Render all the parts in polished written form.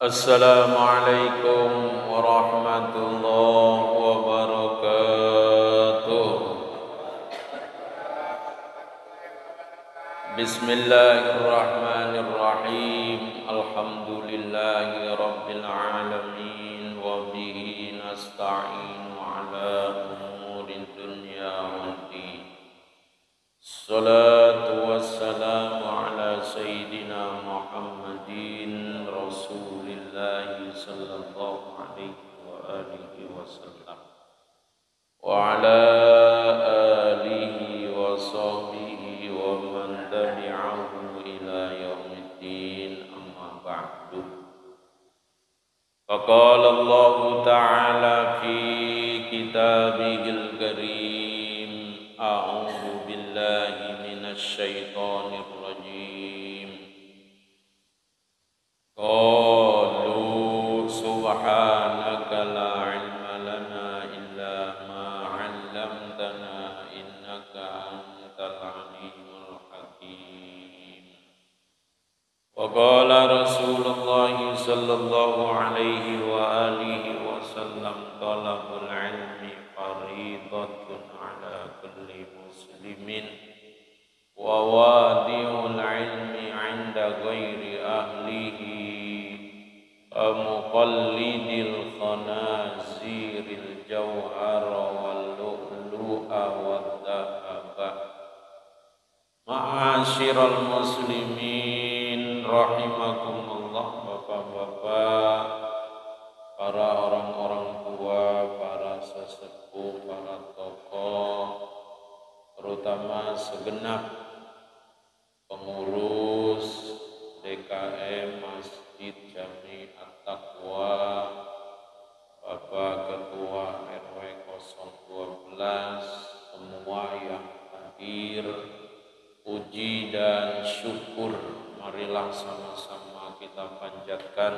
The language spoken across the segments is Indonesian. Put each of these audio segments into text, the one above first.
Assalamualaikum warahmatullahi wabarakatuh. Bismillahirrahmanirrahim. Alhamdulillahi rabbil alamin wa bihi nasta'inu ala umurid dunya waddin. Salatu wassalamu ala sayyidina Muhammadin Rasulillahi sallallahu alaihi wa alihi wasallam wa ala alihi wa sahbihi wa man tabi'ahu ila yaumiddin, amma ba'du. Faqala Allah ta'ala fi kitabihil karim, a'udzu billahi minasy syaithanir rajim. Qalu subhanaka la ilma lana illa ma 'allamtana innaka antal alimul hakim. Wa qala Rasulullah sallallahu alaihi wa alihi wasallam, talabul ilmi fariidatun ala kulli muslimin wa wadi'ul ilmi 'inda ghairi ahlihi muqallidil khanaziril jawhara wal lu'lu'a wad dhahaba. Ma'asyiral muslimin rahimakumullah, bapak-bapak, para orang-orang tua, para sesepuh, para tokoh, terutama segenap pengurus DKM Masjid Jami At-Taqwa, Bapak Ketua RW 012, semua yang hadir, puji dan syukur marilah sama-sama kita panjatkan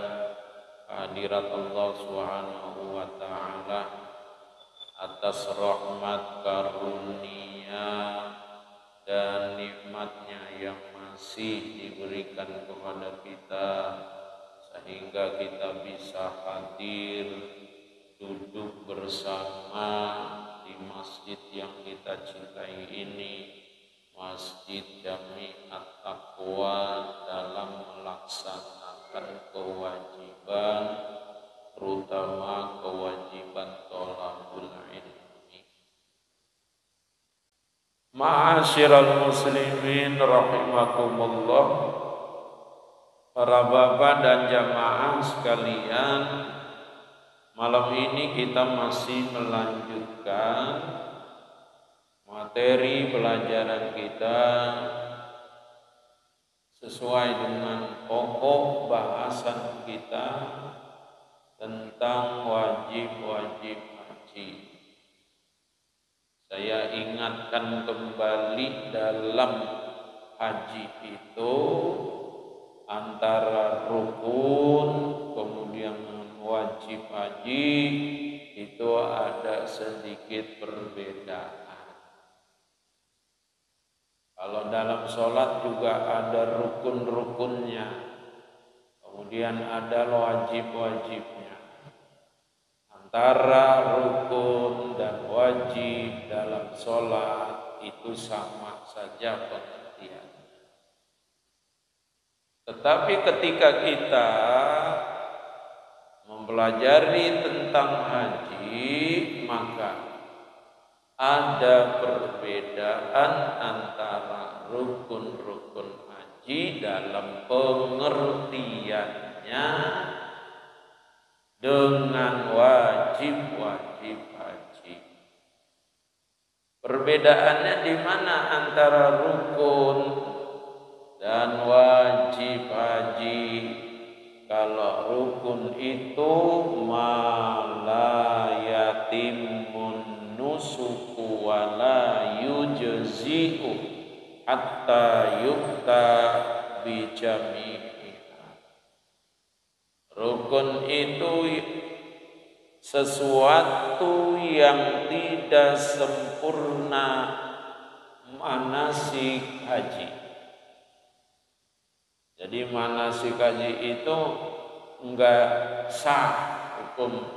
kehadirat Allah Subhanahu wa ta'ala atas rahmat karunia dan nikmatnya yang masih diberikan kepada kita, sehingga kita bisa hadir duduk bersama di masjid yang kita cintai ini, Masjid Jami At-Taqwa, dalam melaksanakan kewajiban, terutama kewajiban thalabul ilmi. Ma'asyiral muslimin rahimakumullah, para bapak dan jamaah sekalian, malam ini kita masih melanjutkan materi pelajaran kita sesuai dengan pokok bahasan kita tentang wajib-wajib haji. Saya ingatkan kembali, dalam haji itu antara rukun kemudian wajib haji itu ada sedikit perbedaan. Kalau dalam sholat juga ada rukun-rukunnya, kemudian ada wajib-wajibnya. Antara rukun dan wajib dalam sholat itu sama saja pengertian. Tetapi ketika kita mempelajari tentang haji, maka ada perbedaan antara rukun-rukun haji dalam pengertiannya dengan wajib-wajib haji. Perbedaannya di mana antara rukun dan wajib haji? Kalau rukun itu ma la yatimmun nusuku wa la yujzi'u hatta yukta bijami'iha. Rukun itu sesuatu yang tidak sempurna manasik haji. Jadi manasik haji itu enggak sah hukumnya.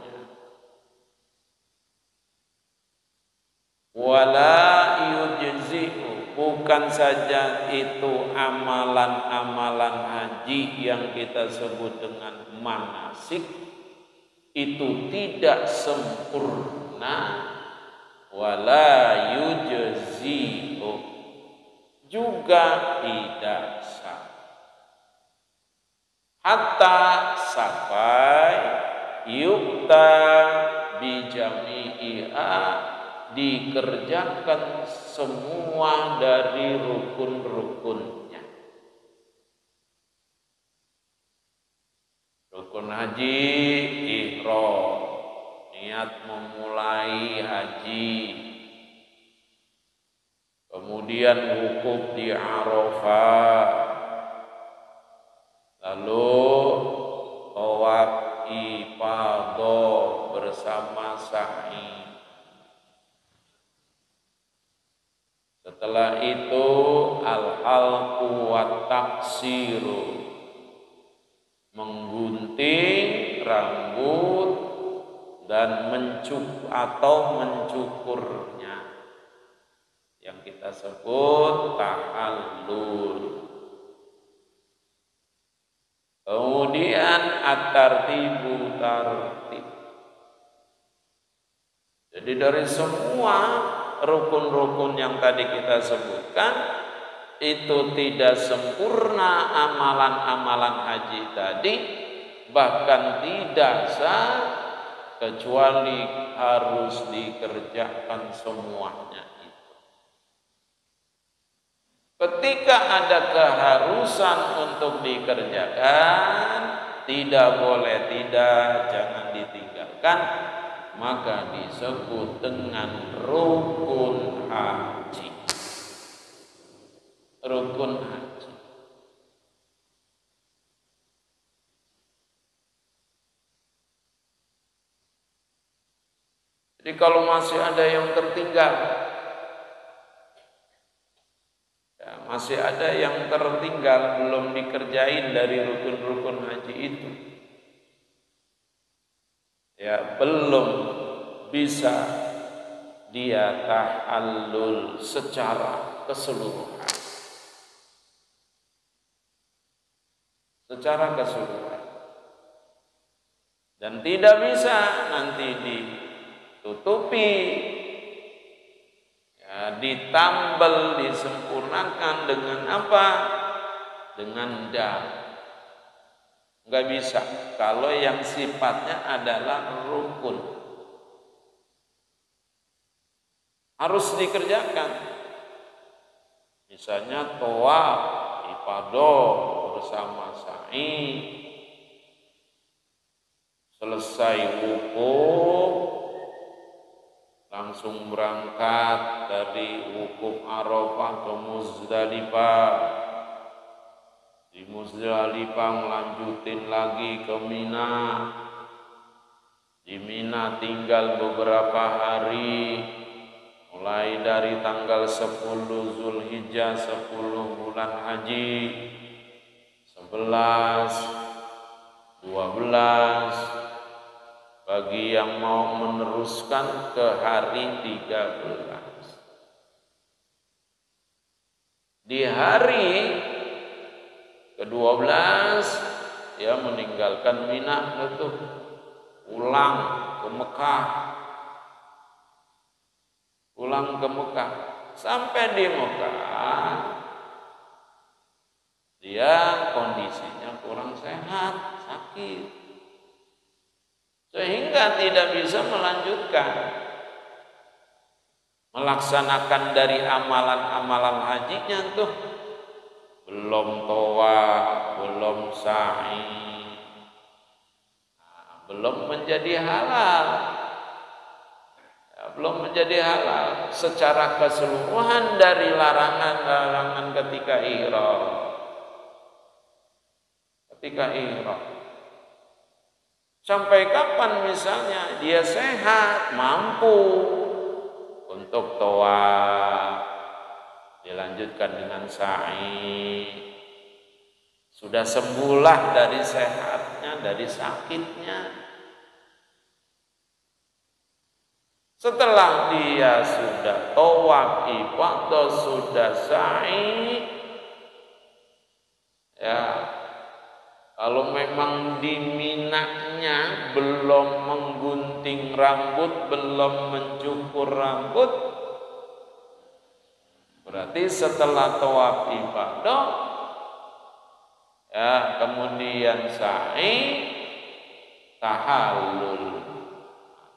Wala yujzi'u, bukan saja itu amalan-amalan haji yang kita sebut dengan manasik itu tidak sempurna, wala yujzi'u, juga tidak sah, hatta sampai yukta bijami'iha, dikerjakan semua dari rukun-rukunnya. Rukun haji ihram, niat memulai haji, kemudian wukuf di Arafah, lalu tawaf ifadah bersama sa'i. Setelah itu al-halqu wa taksiru, menggunting rambut dan mencukurnya, yang kita sebut tahallul. Kemudian at-tartibu, tartib. Jadi dari semua rukun-rukun yang tadi kita sebutkan, itu tidak sempurna amalan-amalan haji tadi, bahkan tidak sah kecuali harus dikerjakan semuanya itu. Ketika ada keharusan untuk dikerjakan, tidak boleh tidak, jangan ditinggalkan, maka disebut dengan rukun haji. Rukun haji. Jadi kalau masih ada yang tertinggal, ya, masih ada yang tertinggal belum dikerjain dari rukun-rukun haji itu, ya belum bisa dia tahallul secara keseluruhan. Dan tidak bisa nanti ditutupi, ya, ditambal, disempurnakan dengan apa? Dengan dam. Enggak bisa kalau yang sifatnya adalah rukun, harus dikerjakan. Misalnya tawaf ifadah bersama sa'i, selesai wukuf langsung berangkat dari wukuf Arafah ke Muzdalifah, di Muzdalifah melanjutin lagi ke Mina, di Mina tinggal beberapa hari, mulai dari tanggal 10 Zulhijjah, 10 bulan haji, 11, 12, bagi yang mau meneruskan ke hari 13. Di hari ke-12 dia meninggalkan Mina itu, pulang ke Mekah. Sampai di Mekah dia kondisinya kurang sehat, sakit, sehingga tidak bisa melanjutkan melaksanakan dari amalan-amalan hajinya tuh. Belum tawaf, belum sa'i, belum menjadi halal, belum menjadi halal secara keseluruhan dari larangan-larangan ketika ihram. Sampai kapan misalnya dia sehat, mampu untuk tawaf, dilanjutkan dengan sa'i, sudah sembuhlah dari sehatnya, dari sakitnya. Setelah dia sudah tawaf ifadah, sudah sa'i, ya kalau memang di Minanya belum menggunting rambut, belum mencukur rambut, berarti setelah tawaf ifadah, ya kemudian sa'i, tahallul.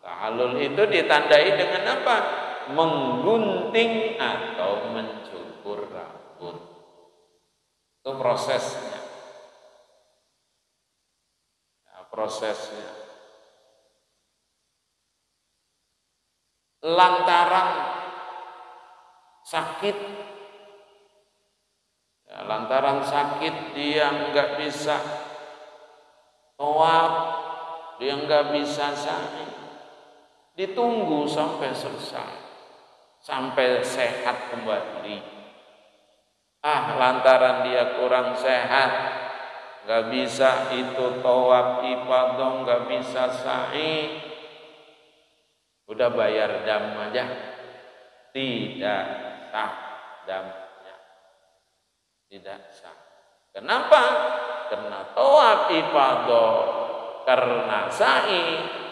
Tahallul itu ditandai dengan apa? Menggunting atau mencukur rambut. Itu prosesnya. Ya, prosesnya. Lantaran sakit, ya, lantaran sakit dia nggak bisa tawaf, dia nggak bisa sa'i. Ditunggu sampai selesai, sampai sehat kembali. Lantaran dia kurang sehat, nggak bisa itu tawaf ifadah, nggak bisa sa'i, udah bayar dam aja, tidak sah damnya, tidak sah. Kenapa? Karena tawaf ifadah, karena sa'i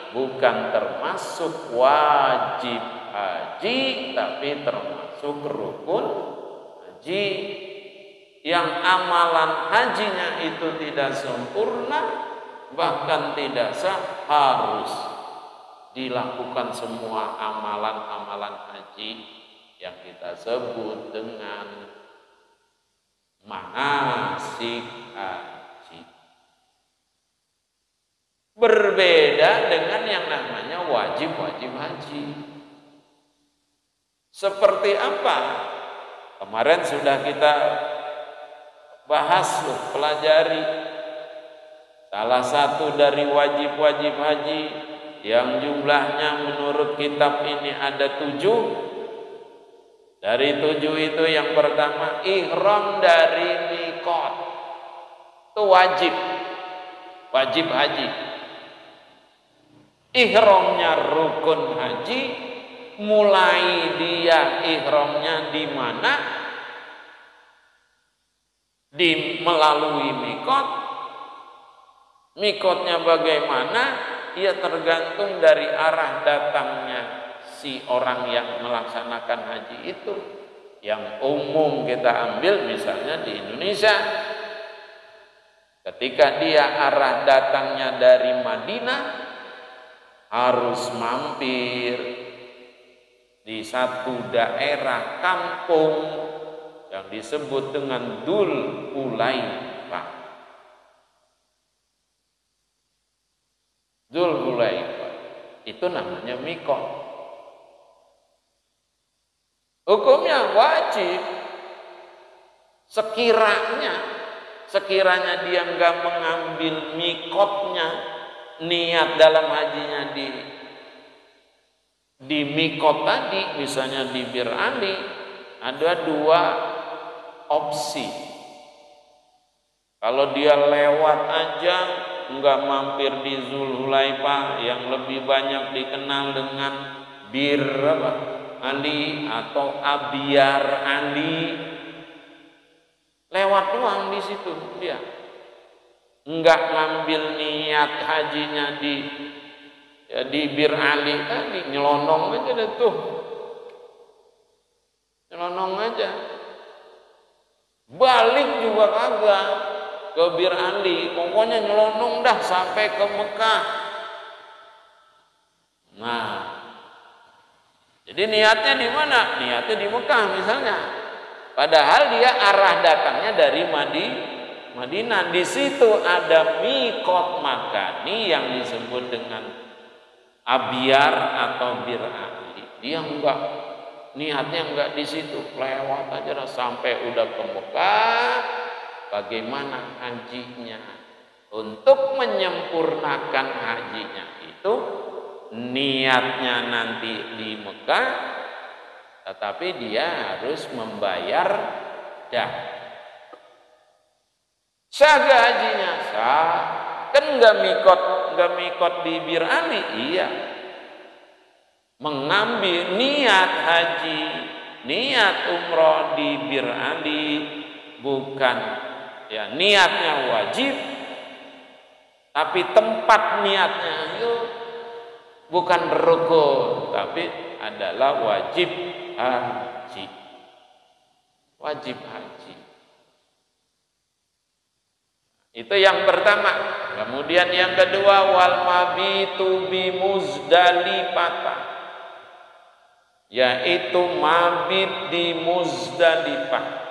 bukan termasuk wajib haji, tapi termasuk rukun haji. Yang amalan hajinya itu tidak sempurna, bahkan tidak sah, harus dilakukan semua amalan-amalan haji yang kita sebut dengan manasik haji. Berbeda dengan yang namanya wajib-wajib haji. Seperti apa? Kemarin sudah kita bahas, pelajari. Salah satu dari wajib-wajib haji yang jumlahnya menurut kitab ini ada 7. Dari 7 itu yang pertama, ihram dari miqat. Itu wajib. Wajib haji. Ihramnya rukun haji, mulai dia ihramnya di mana? Melalui mikot. Mikotnya bagaimana? Ya tergantung dari arah datangnya si orang yang melaksanakan haji itu. Yang umum kita ambil misalnya di Indonesia, ketika dia arah datangnya dari Madinah, harus mampir di satu daerah kampung yang disebut dengan Dzul Hulaifah. Dzul Hulaifah itu namanya miqat. Hukumnya wajib. Sekiranya dia enggak mengambil miqatnya, niat dalam hajinya di mikot tadi, misalnya di Bir Ali, ada 2 opsi. Kalau dia lewat aja, enggak mampir di Dzul Hulaifah yang lebih banyak dikenal dengan Bir Ali atau Abyar Ali, lewat doang di situ dia. Enggak ngambil niat hajinya di Bir Ali tadi, nyelonong aja deh tuh. Nyelonong aja. Balik juga kagak ke Bir Ali, pokoknya nyelonong dah sampai ke Mekah. Nah, jadi niatnya di mana? Niatnya di Mekah misalnya. Padahal dia arah datangnya dari Madinah. Di situ ada mikot makani yang disebut dengan Abyar atau Bir Ali. Dia niatnya enggak di situ, lewat aja sampai udah ke Mekah. Bagaimana hajinya? Untuk menyempurnakan hajinya itu niatnya nanti di Mekah, tetapi dia harus membayar dah. Sah hajinya? Sah. Kan nggak mikot di Bir Ali, iya. Mengambil niat haji, niat umroh di Bir Ali, bukan ya niatnya wajib, tapi tempat niatnya itu bukan rukun, tapi adalah wajib haji. Wajib haji. Itu yang pertama. Kemudian yang kedua, wal mabitu bi Muzdalifah, yaitu mabit di Muzdalifah.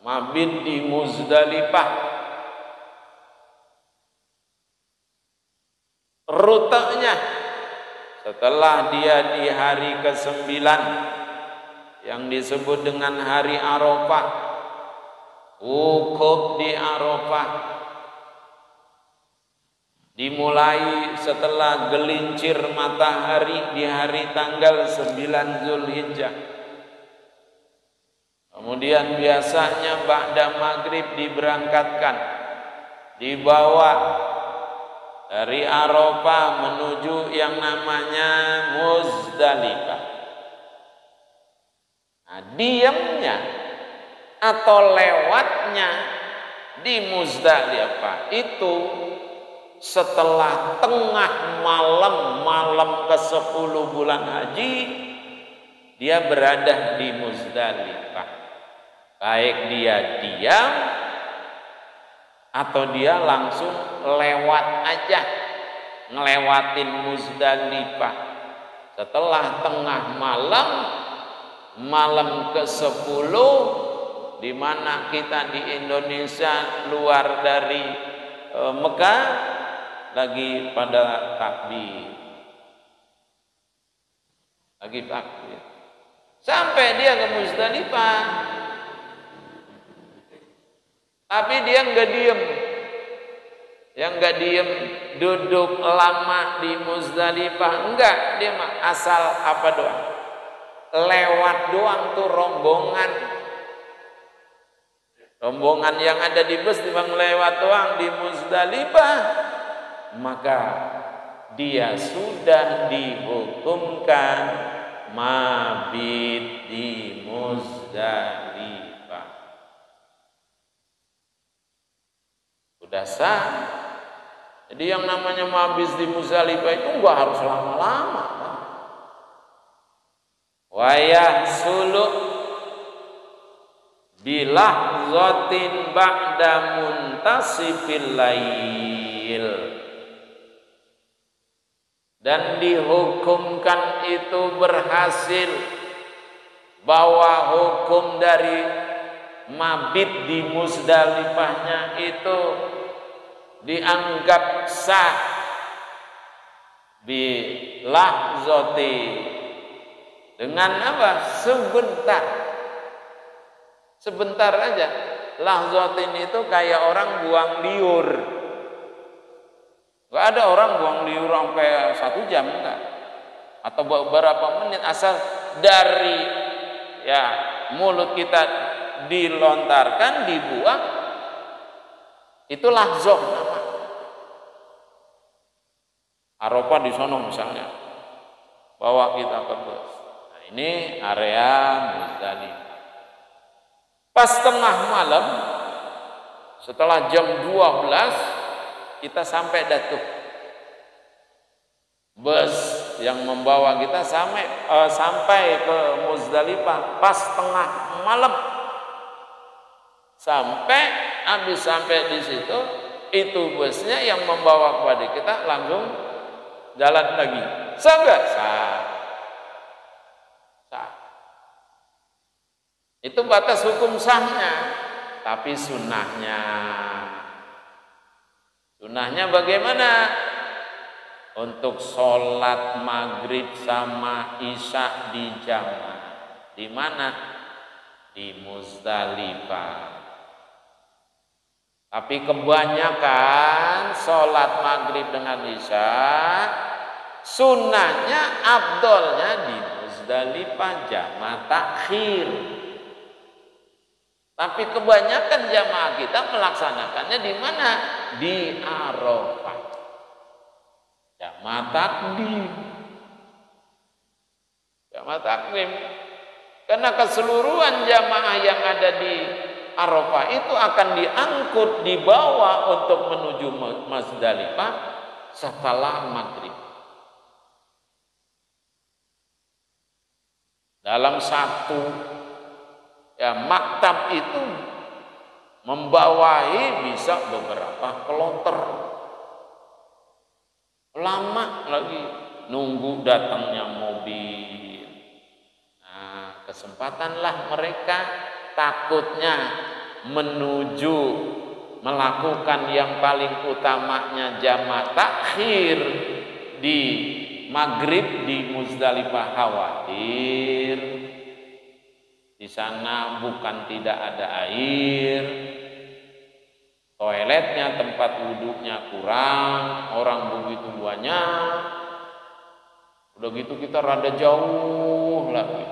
Mabit di Muzdalifah. Rutenya setelah dia di hari ke-9 yang disebut dengan hari Arafah, wukuf di Arafah dimulai setelah gelincir matahari di hari tanggal 9 Zulhijjah. Kemudian biasanya ba'da maghrib diberangkatkan, dibawa dari Arafah menuju yang namanya Muzdalifah. Nah, diamnya atau lewatnya di Muzdalifah itu setelah tengah malam ke-10 bulan haji, dia berada di Muzdalifah. Baik dia diam atau dia langsung lewat aja, ngelewatin Muzdalifah setelah tengah malam ke-10, di mana kita di Indonesia luar dari Mekah lagi pada takbir, sampai dia ke Muzdalifah. Tapi dia nggak diem duduk lama di Muzdalifah, enggak, dia mah asal apa doang, lewat doang tuh rombongan yang ada di bus timbang lewat doang di Muzdalifah, maka dia sudah dihukumkan mabit di Muzdalifah. Sudah sah. Jadi yang namanya mabit di Muzdalifah itu enggak harus lama-lama. Wa yahsulu bilahzatin ba'da muntasifil lail, dan dihukumkan itu berhasil, bahwa hukum dari mabit di Muzdalifahnya itu dianggap sah bilahzati, dengan apa? Sebentar aja. Lahzatin itu kayak orang buang liur. Gak ada orang buang liur sampai 1 jam, enggak. Atau beberapa menit, asal dari ya mulut kita dilontarkan, dibuang, itu lahzah nama. Arafah di sono misalnya, bawa kita ke bus. Nah, ini area Muzdalifah. Pas tengah malam, setelah jam 12, kita sampai Datuk. Bus yang membawa kita sampai ke Muzdalifah pas tengah malam. Sampai di situ, itu busnya yang membawa kepada kita langsung jalan lagi. Sah nggak? Sah. Itu batas hukum sahnya. Tapi sunnahnya bagaimana? Untuk sholat maghrib sama isya di jamaah. Di mana? Di Muzdalifah. Tapi kebanyakan sholat maghrib dengan isya, sunnahnya, afdolnya di Muzdalifah jamaah takhir. Tapi kebanyakan jamaah kita melaksanakannya di mana? Di Arafah. Jamaah takdim. Jamaah takdim. Karena keseluruhan jamaah yang ada di Arafah itu akan diangkut, dibawa untuk menuju Muzdalifah setelah maghrib. Dalam satu maktab itu membawahi bisa beberapa kloter. Lama lagi nunggu datangnya mobil. Nah, kesempatanlah mereka takutnya menuju melakukan yang paling utamanya jamaah takhir di maghrib di Muzdalifah, khawatir di sana bukan tidak ada air, toiletnya, tempat wudhunya kurang, orang begitu banyak, udah gitu kita rada jauh lagi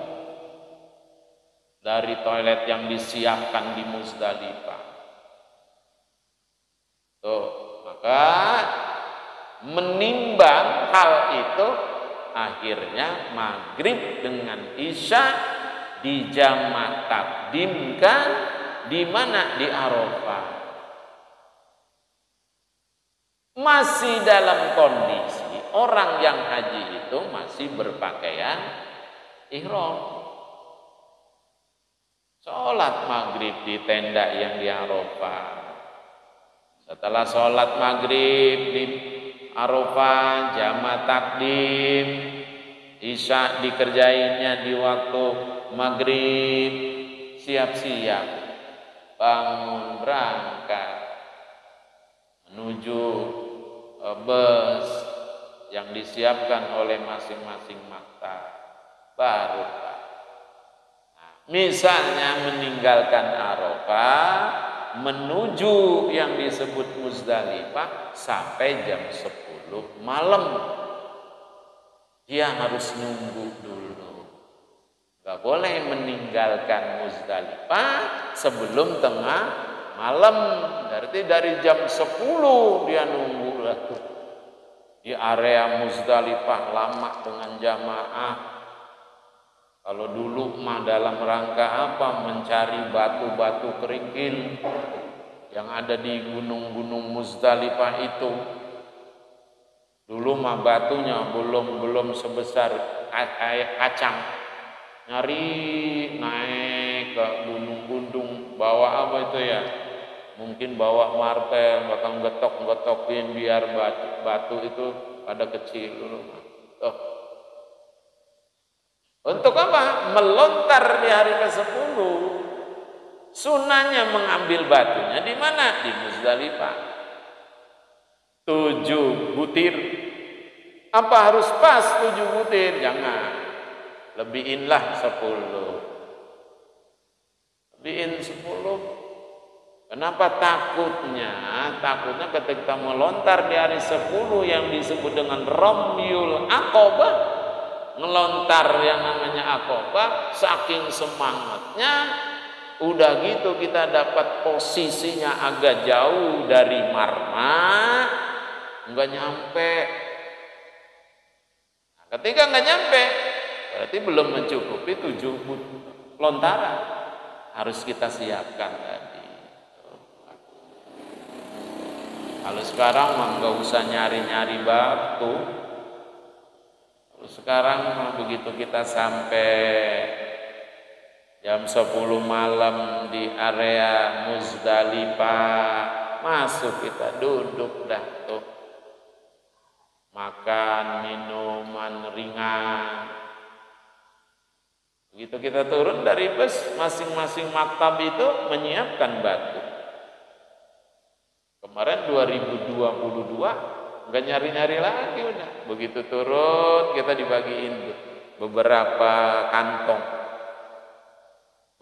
dari toilet yang disiapkan di Muzdalifah. Tuh, maka menimbang hal itu, akhirnya maghrib dengan isya dijamak takdimkan di mana? Di Arafah. Masih dalam kondisi orang yang haji itu masih berpakaian ihram. Sholat maghrib di tenda yang di Arafah. Setelah sholat maghrib di Arafah, jamaah takdim, isya dikerjainnya di waktu maghrib, siap-siap bangun berangkat menuju bus yang disiapkan oleh masing-masing maktab. Baru misalnya meninggalkan Arafah menuju yang disebut Muzdalifah sampai jam 10 malam. Dia harus nunggu dulu. Gak boleh meninggalkan Muzdalifah sebelum tengah malam. Berarti dari jam 10 dia nunggu lah tuh. Di area Muzdalifah lama dengan jamaah. Kalau dulu mah dalam rangka apa? Mencari batu-batu kerikil yang ada di gunung-gunung Muzdalifah itu. Dulu mah batunya belum sebesar kacang. Nyari naik ke gunung-gunung, bawa apa itu ya? Mungkin bawa martel, bakal getok-getokin biar batu itu pada kecil dulu. Untuk apa? Melontar di hari ke-10. Sunahnya mengambil batunya di mana? Di Muzdalifah. 7 butir. Apa harus pas 7 butir? Jangan. Lebihinlah 10. Lebihin 10. Kenapa takutnya? Takutnya ketika melontar di hari 10 yang disebut dengan Ramyul Aqabah, ngelontar yang namanya Aqabah, saking semangatnya, udah gitu kita dapat posisinya agak jauh dari marma, nggak nyampe. Nah, ketika nggak nyampe, berarti belum mencukupi 7 lontaran. Harus kita siapkan tadi. Kalau sekarang mah nggak usah nyari-nyari batu. Kalau sekarang mah begitu kita sampai jam 10 malam di area Muzdalifah, masuk kita duduk dah tuh. Makan minuman ringan. Begitu kita turun dari bus, masing-masing maktab itu menyiapkan batu. Kemarin 2022 nggak nyari-nyari lagi udah. Begitu turun kita dibagiin beberapa kantong.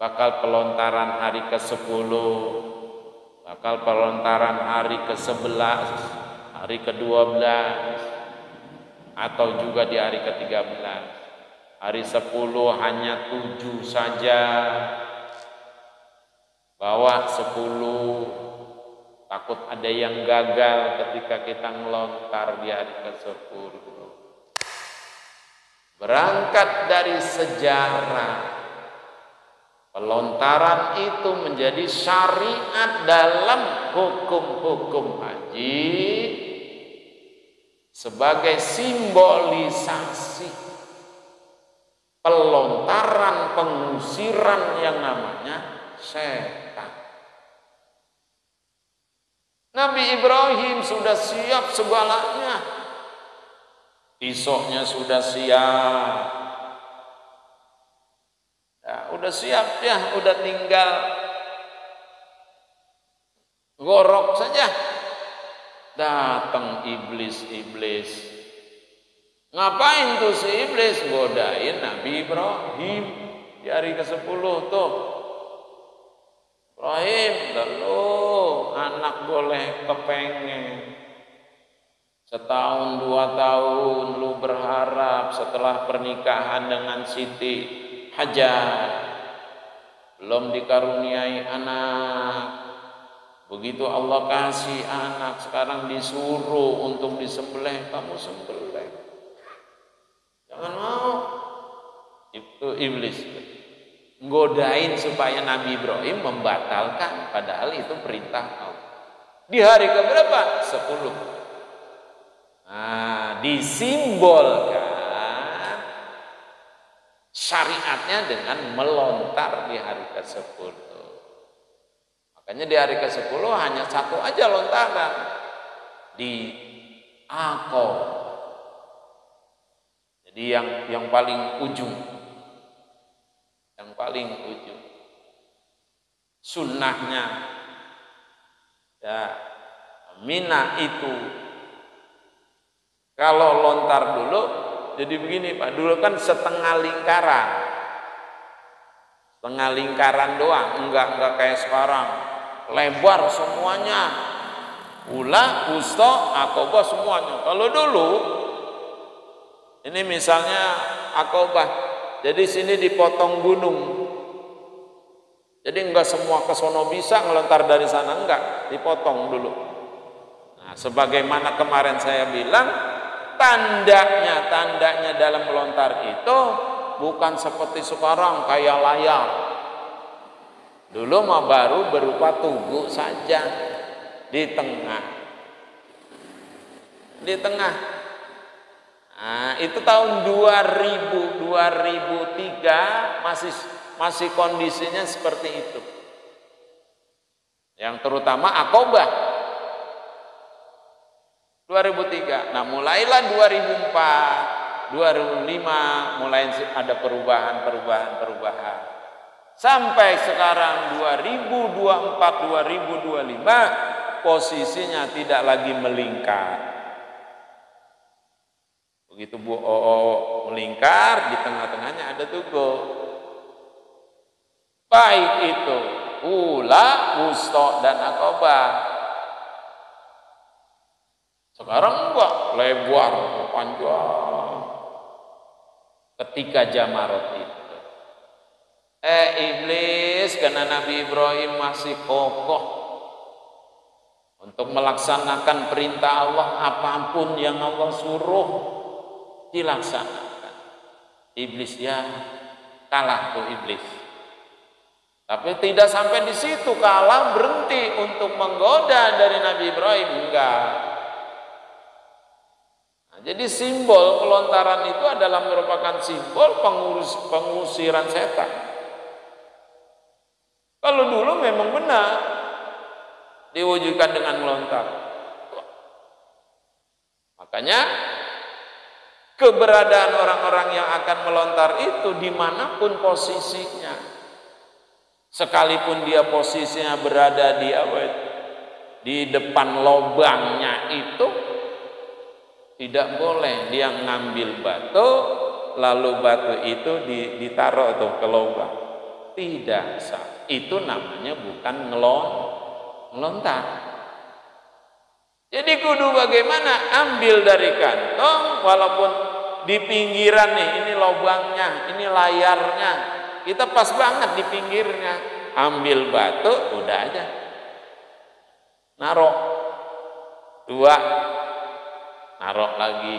Bakal pelontaran hari ke-10, bakal pelontaran hari ke-11, hari ke-12, atau juga di hari ke-13. Hari 10 hanya 7 saja. bawa 10, takut ada yang gagal ketika kita ngelontar di hari ke-10. Berangkat dari sejarah, pelontaran itu menjadi syariat dalam hukum-hukum haji sebagai simbolisasi pelontaran pengusiran yang namanya setan. Nabi Ibrahim sudah siap segalanya. Pisaunya sudah siap. Ya, udah siap ya, udah tinggal gorok saja. Datang iblis. Ngapain tuh si iblis? Godain Nabi Ibrahim di hari ke-10 tuh. Ibrahim, lalu anak boleh kepengen. Setahun 2 tahun lu berharap setelah pernikahan dengan Siti Hajar belum dikaruniai anak. Begitu Allah kasih anak, sekarang disuruh untuk disembelih, kamu sembelih. Jangan mau. Itu iblis. Nggodain supaya Nabi Ibrahim membatalkan, padahal itu perintah Allah. Di hari keberapa? 10. Nah, disimbolkan syariatnya dengan melontar di hari ke-10. Makanya di hari ke-10 hanya satu aja lontaran, di Aqabah. Jadi yang paling ujung. Yang paling ujung. Sunnahnya ya, Mina itu kalau lontar dulu, jadi begini Pak, dulu kan setengah lingkaran. Setengah lingkaran doang, enggak kayak sekarang. Lebar semuanya. Ula, wusta, Aqabah semuanya. Kalau dulu, ini misalnya Aqabah, jadi sini dipotong gunung. Jadi enggak semua ke sono bisa ngelontar dari sana, enggak, dipotong dulu. Nah, sebagaimana kemarin saya bilang, tandanya dalam melontar itu bukan seperti sekarang kayak layar. Dulu mah baru berupa tugu saja di tengah. Nah, itu tahun 2003 masih kondisinya seperti itu. Yang terutama Aqabah 2003. Nah, mulailah 2004, 2005 mulai ada perubahan. Sampai sekarang 2024, 2025 posisinya tidak lagi melingkar. Begitu Bu Oo melingkar, di tengah-tengahnya ada tugu. Baik itu Ula, Wusta dan Aqabah. Sekarang enggak, lebar, panjang. Ketika Jamarot itu. Iblis, karena Nabi Ibrahim masih kokoh untuk melaksanakan perintah Allah, apapun yang Allah suruh dilaksanakan. Iblis ya kalah tuh iblis. Tapi tidak sampai di situ kalah, berhenti untuk menggoda dari Nabi Ibrahim, enggak. Jadi simbol pelontaran itu adalah merupakan simbol pengusiran setan. Kalau dulu memang benar diwujudkan dengan melontar. Makanya keberadaan orang-orang yang akan melontar itu dimanapun posisinya, sekalipun dia posisinya berada di depan lubangnya itu, tidak boleh dia ngambil batu lalu batu itu ditaruh tuh ke lubang. Tidak sah. Itu namanya bukan ngelontar. Jadi kudu bagaimana? Ambil dari kantong, walaupun di pinggiran nih, ini lubangnya, ini layarnya, kita pas banget di pinggirnya. ambil batu, udah aja. Narok 2, narok lagi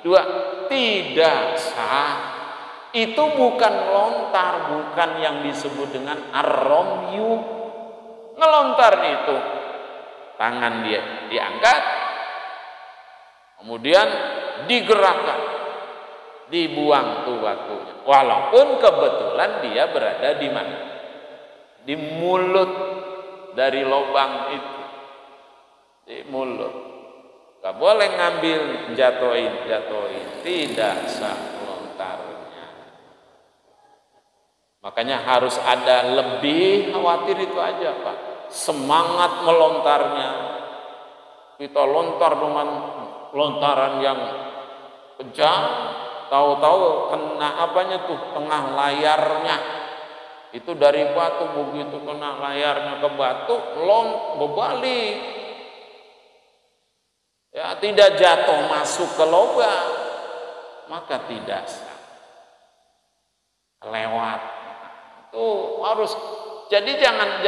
2, tidak sah. Itu bukan melontar, bukan yang disebut dengan ar-ramyu. Ngelontar itu tangan dia diangkat, kemudian digerakkan, dibuang tuh batunya. Walaupun kebetulan dia berada di mana? Di mulut dari lubang itu, di mulut. Gak boleh ngambil, jatuhin, tidak sah melontarnya. Makanya harus ada lebih, khawatir itu aja Pak, semangat melontarnya. Kita lontar dengan lontaran yang kencang, tahu-tahu kena apanya tuh, tengah layarnya. Itu dari batu, begitu kena layarnya ke batu, berbalik. Ya, tidak jatuh masuk ke lubang, maka tidak sah. Lewat. Itu harus, jadi jangan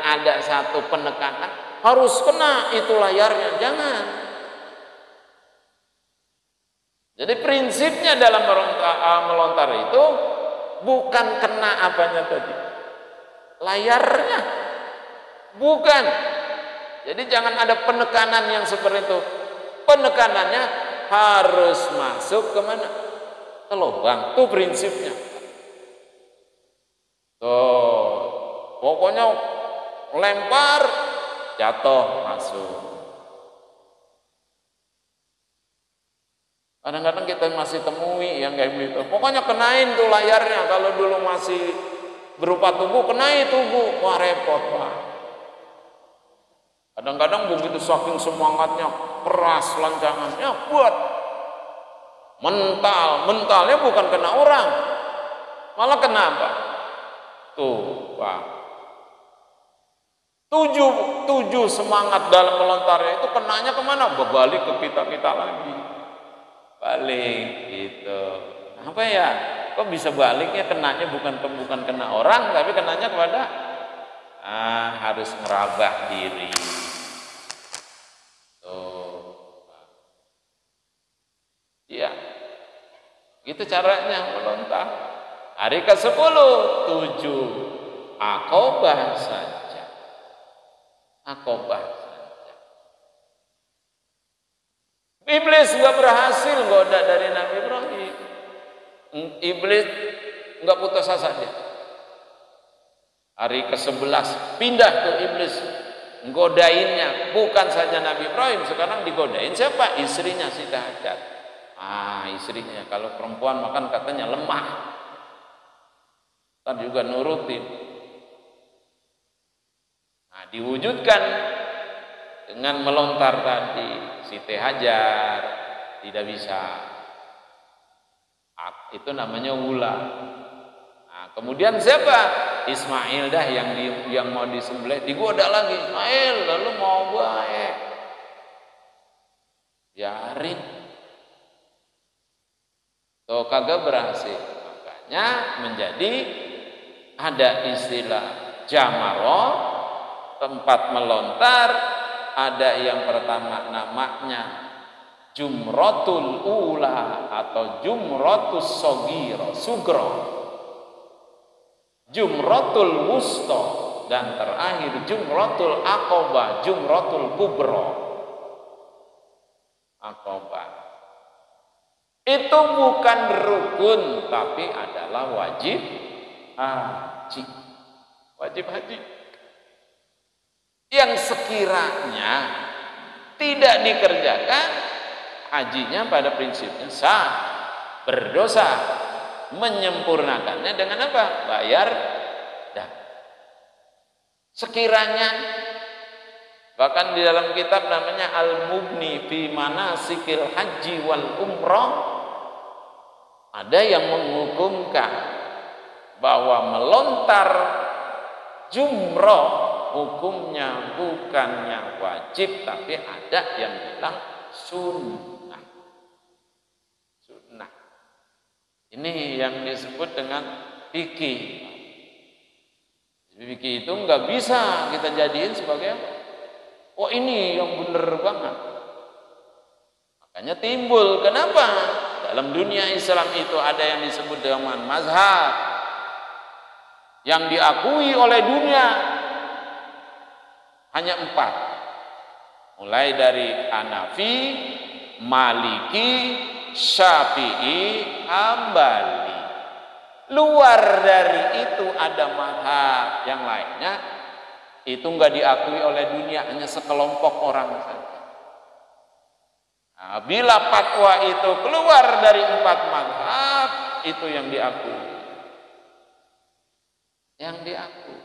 ada satu penekanan harus kena itu layarnya, jangan. Jadi prinsipnya dalam melontar itu bukan kena apanya tadi, layarnya, bukan. Jadi jangan ada penekanan yang seperti itu. Penekanannya harus masuk ke mana? Ke lubang. Itu prinsipnya. Tuh, pokoknya lempar, jatuh, masuk. Kadang-kadang kita masih temui yang kayak gitu. Pokoknya kenain tuh layarnya. Kalau dulu masih berupa tubuh, kenain tubuh. Wah, repot Pak. Kadang-kadang begitu saking semangatnya, keras lancangannya, buat mentalnya bukan kena orang, malah kena apa? Tuh Pak, tujuh semangat dalam melontarnya itu kenanya kemana? Berbalik ke kita lagi, balik gitu. Apa ya? Kok bisa baliknya? Kenanya bukan kena orang, tapi kenanya kepada harus ngerabah diri. Ya, itu caranya melontar. Hari ke-10, 7 Aqobah saja. Aqobah saja. Iblis nggak berhasil goda dari Nabi Ibrahim. Iblis nggak putus asa dia. Hari ke-11 pindah tuh iblis, godainnya bukan saja Nabi Ibrahim, sekarang digodain siapa? Istrinya Siti Hajar. Istrinya, kalau perempuan makan katanya lemah, kan juga nurutin. Diwujudkan dengan melontar tadi. Siti Hajar tidak bisa, itu namanya ula. Kemudian siapa? Ismail dah yang mau disembelih, digoda lagi. Ismail, lalu mau baik, biarin. Tuh kagak berhasil. Makanya menjadi ada istilah jamarah, tempat melontar. Ada yang pertama namanya jumratul ula atau jumratus sugro, jumratul wusta, dan terakhir jumratul aqobah, jumratul kubro. Aqobah itu bukan rukun, tapi adalah wajib haji. Wajib haji yang sekiranya tidak dikerjakan, hajinya pada prinsipnya sah, berdosa. Menyempurnakannya dengan apa? Bayar dah. Sekiranya, bahkan di dalam kitab namanya Al-Mughni fi Manasikil Haji wal Umrah, ada yang menghukumkan bahwa melontar jumrah hukumnya bukannya wajib, tapi ada yang bilang sunnah. Sunnah. Ini yang disebut dengan fikih. Fikih itu nggak bisa kita jadiin sebagai oh ini yang bener banget. Makanya timbul, kenapa? Dalam dunia Islam itu ada yang disebut dengan mazhab yang diakui oleh dunia hanya 4. Mulai dari Hanafi, Maliki, Syafi'i, Hambali. Luar dari itu ada mazhab yang lainnya itu enggak diakui oleh dunia, hanya sekelompok orang saja. Nah, bila fatwa itu keluar dari 4 mazhab, itu yang diakui. Yang diakui.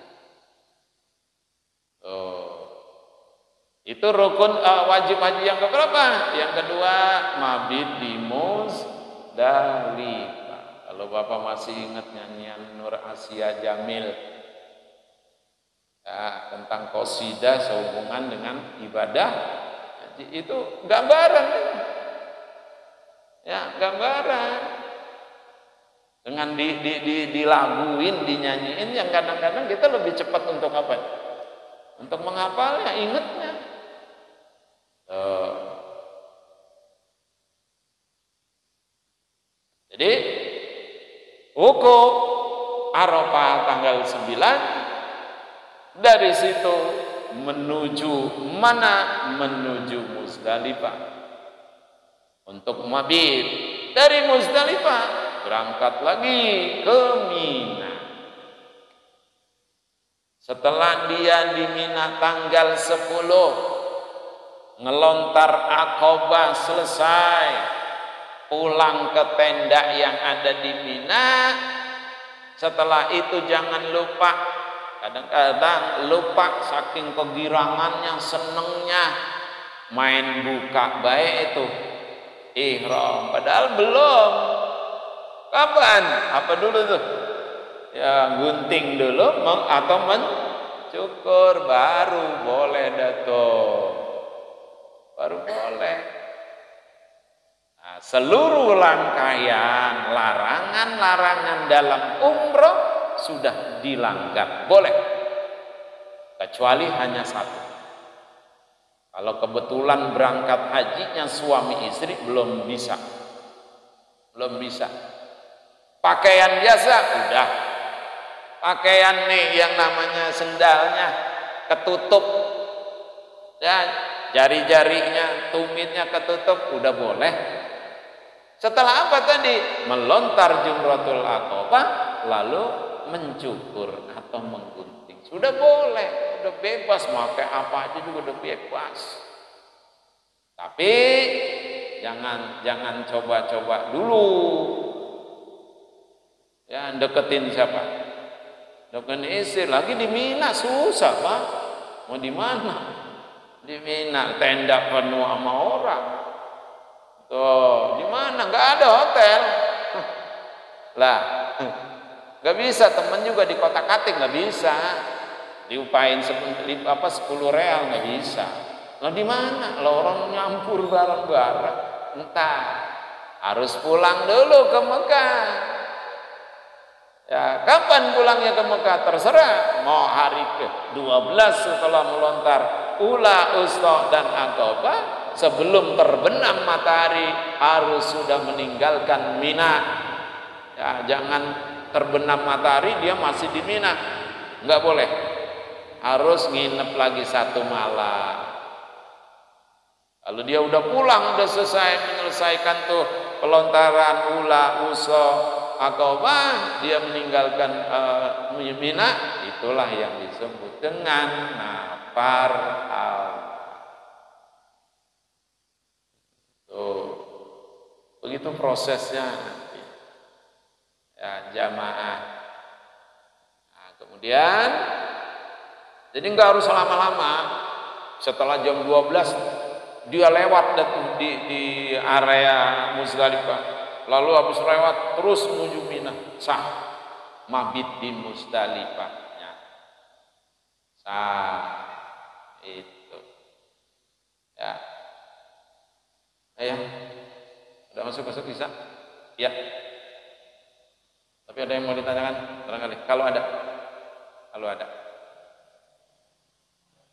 Itu rukun wajib haji yang keberapa? Yang kedua, mabit di Muzdalifah. Kalau Bapak masih ingat nyanyian Nur Asia Jamil ya, tentang qasidah sehubungan dengan ibadah haji, itu gambaran ya, gambaran dengan dilaguin, dinyanyiin, yang kadang-kadang kita lebih cepat untuk apa? Untuk menghafalnya, ingatnya. Jadi wukuf Arafah tanggal 9, dari situ menuju mana? Menuju Muzdalifah untuk mabit. Dari Muzdalifah berangkat lagi ke Mina. Setelah dia di Mina tanggal 10, ngelontar Aqabah selesai, pulang ke tenda yang ada di Mina. Setelah itu jangan lupa, kadang-kadang lupa saking kegirangannya, senengnya main buka baik itu ihram, padahal belum. Kapan? Apa dulu tuh? Ya gunting dulu atau mencukur, baru boleh datuk, baru boleh. Nah, seluruh rangkaian larangan-larangan dalam umroh sudah dilanggar, boleh, kecuali hanya satu. Kalau kebetulan berangkat hajinya suami istri, belum bisa, pakaian biasa udah, pakaian nih yang namanya sendalnya ketutup dan jari-jarinya, tumitnya ketutup, udah boleh. Setelah apa tadi? Melontar Jumratul Aqabah, lalu mencukur atau menggunting, sudah boleh, udah bebas, mau pakai apa aja juga udah bebas. Tapi jangan coba-coba dulu. Ya, deketin siapa? Deketin istri, lagi di Mina susah, Pak. Mau di mana? Di Mina, tenda penuh sama orang. Tuh, di mana? Enggak ada hotel. Lah, enggak bisa, temen juga di Kota-Kating enggak bisa. Diupain 10 real enggak bisa. Lah di mana? Lah orang nyampur barang-barang. Entah. Harus pulang dulu ke Mekah. Ya, kapan pulangnya ke Mekah? Terserah. Mau hari ke-12 setelah melontar Ula, Usta dan Aqabah, sebelum terbenam matahari harus sudah meninggalkan Mina. Ya, jangan terbenam matahari dia masih di Mina, nggak boleh. Harus nginep lagi 1 malam. Kalau dia udah pulang, udah selesai menyelesaikan tuh pelontaran Ula, Usta, Aqabah, dia meninggalkan Mina, itulah yang disebut dengan nafar al. Begitu prosesnya nanti. Ya, jamaah. Nah, kemudian jadi nggak harus lama-lama. Setelah jam 12 dia lewat di area Muzdalifah. Lalu habis lewat terus menuju Mina, sah mabit di Muzdalifahnya. Sah itu. Ya. Ayo. Udah masuk bisa? Ya. Tapi ada yang mau ditanyakan? Barangkali. Kalau ada.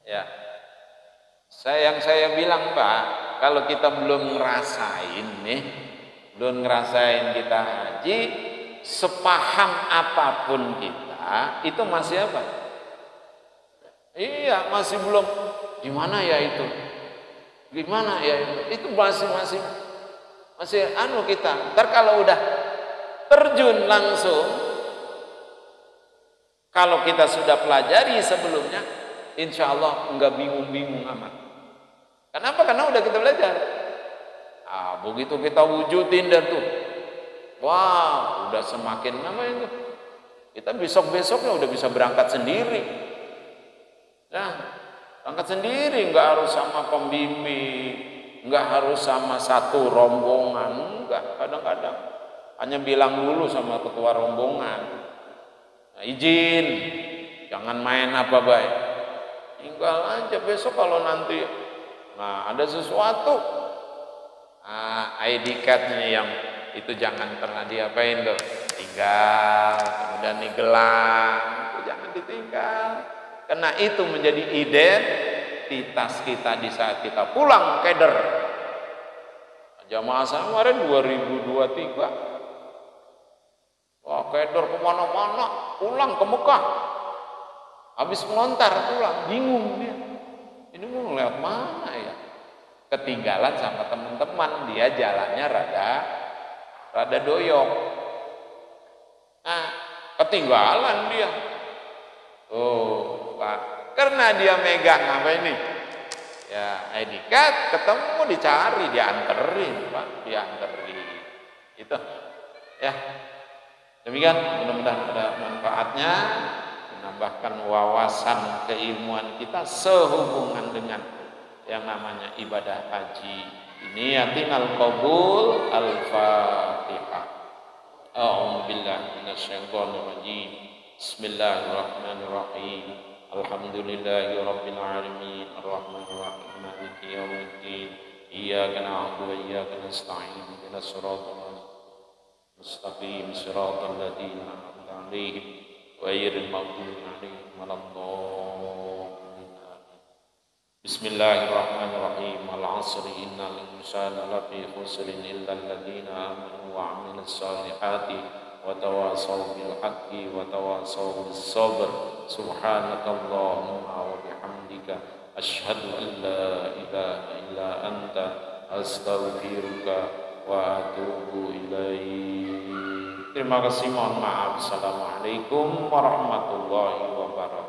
Ya, yang saya bilang Pak, kalau kita belum ngerasain nih, belum ngerasain kita haji, sepaham apapun kita, itu masih apa? Iya, masih belum. Gimana ya itu? Gimana ya itu? Itu masih anu kita. Ntar kalau udah terjun langsung, kalau kita sudah pelajari sebelumnya, insya Allah enggak bingung-bingung amat. Kenapa? Karena udah kita belajar. Begitu kita wujudin dan tuh, wah, udah semakin apa itu? Kita besok-besoknya udah bisa berangkat sendiri. Nah, berangkat sendiri, nggak harus sama pembimbing, nggak harus sama satu rombongan, enggak. Kadang-kadang hanya bilang dulu sama ketua rombongan, nah, izin, jangan main apa baik. Tinggal aja besok kalau nanti, nah ada sesuatu, ID card-nya yang itu jangan pernah diapain tuh, tinggal, kemudian digelang, itu jangan ditinggal. Karena itu menjadi identitas kita di saat kita pulang keder. Jamaah saya kemarin 2023, wah keder kemana-mana, pulang ke Mekah, habis melontar pulang, bingung dia, ini mau lewat mana ya? Ketinggalan sama teman-teman, dia jalannya rada doyok. Nah, ketinggalan dia. Oh, Pak, karena dia megang apa ini? Ya, ID card, ketemu dicari, dianterin, Pak, dianterin. Itu. Ya. Demikian, mudah-mudahan ada manfaatnya, menambahkan wawasan keilmuan kita sehubungan dengan yang namanya ibadah haji. Niyatin al-qabul al-Fatihah. A'udzu billahi minasyaitonir rajim. Bismillahirrahmanirrahim. Alhamdulillahi rabbil alamin. Arrahmanir rahim. Maliki yaumiddin. Iyyaka na'budu wa iyyaka nasta'in. Ihdinas siratal mustaqim. Siratal ladzina an'amta 'alaihim ghairil maghdubi 'alaihim waladdallin. Bismillahirrahmanirrahim. Al-'asri innal insana lafi khusrin illa alladhina amanu wa 'amilus solihati wa tawasaw bil haqqi wa tawasaw bis sabr. Subhanakallahumma wa bihamdika asyhadu an la ilaha illa anta astaghfiruka wa atubu ilaik. Terima kasih, mohon maaf. Assalamualaikum warahmatullahi wabarakatuh.